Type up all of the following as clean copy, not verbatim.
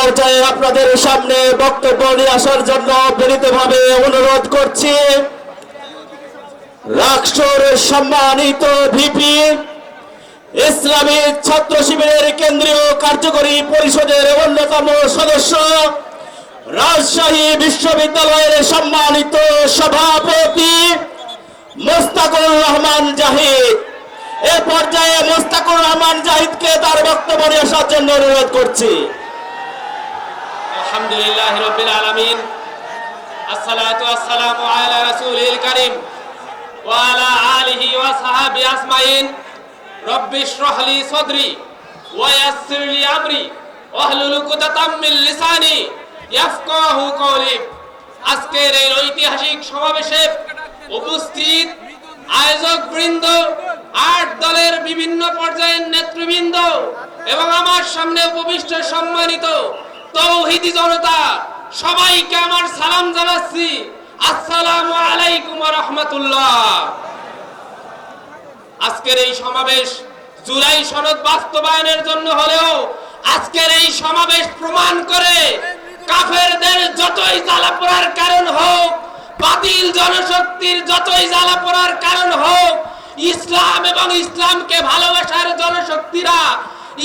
পর্যায়ে আপনাদের সামনে বক্তব্য নিয়ে আসার জন্য বিনীতভাবে অনুরোধ করছি রাষ্ট্রের সম্মানিত ভিপি ইসলামী ছাত্র শিবিরের কেন্দ্রীয় কার্যকরী পরিষদের অন্যতম সদস্য রাজশাহী বিশ্ববিদ্যালয়ের সম্মানিত সভাপতি মোস্তাকুর রহমান জাহিদ। এ পর্যায়ে মোস্তাকুর রহমান জাহিদকে তার বক্তব্য নিয়ে আসার জন্য অনুরোধ করছি। আলহামদুলিল্লাহ রাব্বিল আলামিন, আসসালাতু ওয়াসসালামু আলা রাসূলিল কারীম ওয়া আলা আলিহি ওয়া সাহবিহি আজমাইন। রব্বি ইশরাহ লি সাদরি ওয়া ইয়াসসির লি আমরি ওয়াহলুল উকদাতাম মিন লিসানি ইয়াফকাহু কওলি। আজকের এই ঐতিহাসিক সমাবেশে উপস্থিত আয়োজক বৃন্দ, 8 দলের বিভিন্ন পর্যায়ের নেতৃবৃন্দ এবং আমার সামনে উপবিষ্ট সম্মানিত তৌহিদি জনতা, সবাইকে আমার সালাম জানাচ্ছি। আসসালামু আলাইকুম ওয়া রাহমাতুল্লাহ। আজকের এই সমাবেশ জুলাই সনদ বাস্তবায়নের জন্য হলেও আজকের এই সমাবেশ প্রমাণ করে কাফেরদের যতই জ্বালা পোড়ার কারণ হোক, বাতিল জনশক্তির যতই জ্বালা পোড়ার কারণ হোক, ইসলাম এবং ইসলামকে ভালোবাসার জনশক্তিরা,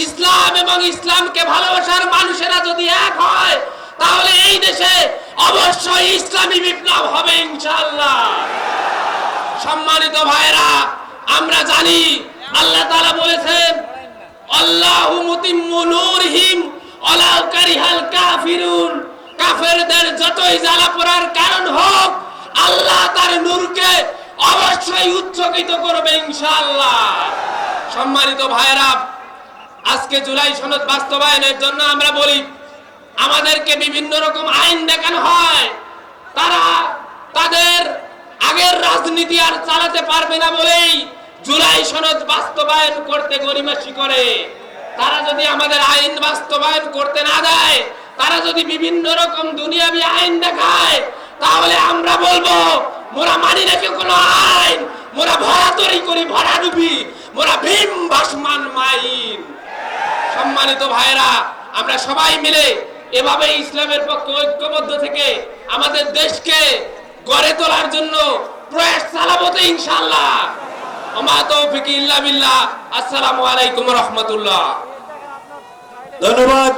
ইসলাম এবং ইসলামকে ভালোবাসার মানুষেরা যদি এক হয়, তাহলে এই দেশে অবশ্যই ইসলামী বিপ্লব হবে ইনশাআল্লাহ। সম্মানিত ভাইরা, আমরা জানি আল্লাহ তাআলা বলেছেন, আল্লাহু মুতিম্মু নূরিহিম ওয়ালাউ কারিহাল কাফিরুন। কাফেরদের যতই জ্বালা পোড়ার কারণ হোক, আল্লাহ তার নূরকে অবশ্যই উচ্চকিত করবে ইনশাআল্লাহ। সম্মানিত ভাইরা, আজকে জুলাই সনদ বাস্তবায়নের জন্য আমরা বলি, আমাদেরকে বিভিন্ন রকম আইন দেখানো হয়। তারা তাদের আগের রাজনীতি আর চালাতে পারবে না বলেই জুলাই সনদ বাস্তবায়ন করতে গড়িমসি করে। তারা যদি আমাদের আইন বাস্তবায়ন করতে না দেয়, তারা যদি বিভিন্ন রকম দুনিয়াবি আইন দেখায়, তাহলে আমরা বলবো মোরা মানি নাকি কোনো আইন, মোরা ভরাতরি করি ভরাডুবি, মোরা ভীম ভাসমান মাইন। সম্মানিত ভাইরা, আমরা সবাই মিলে এভাবে ইসলামের পক্ষে ঐক্যবদ্ধ থেকে আমাদের দেশকে গড়ে তোলার জন্য প্রয়াস চালাবো তো ইনশাআল্লাহ। ওমা তৌফিক ইল্লা বিল্লাহ। আসসালামু আলাইকুম ওয়া রাহমাতুল্লাহ। ধন্যবাদ।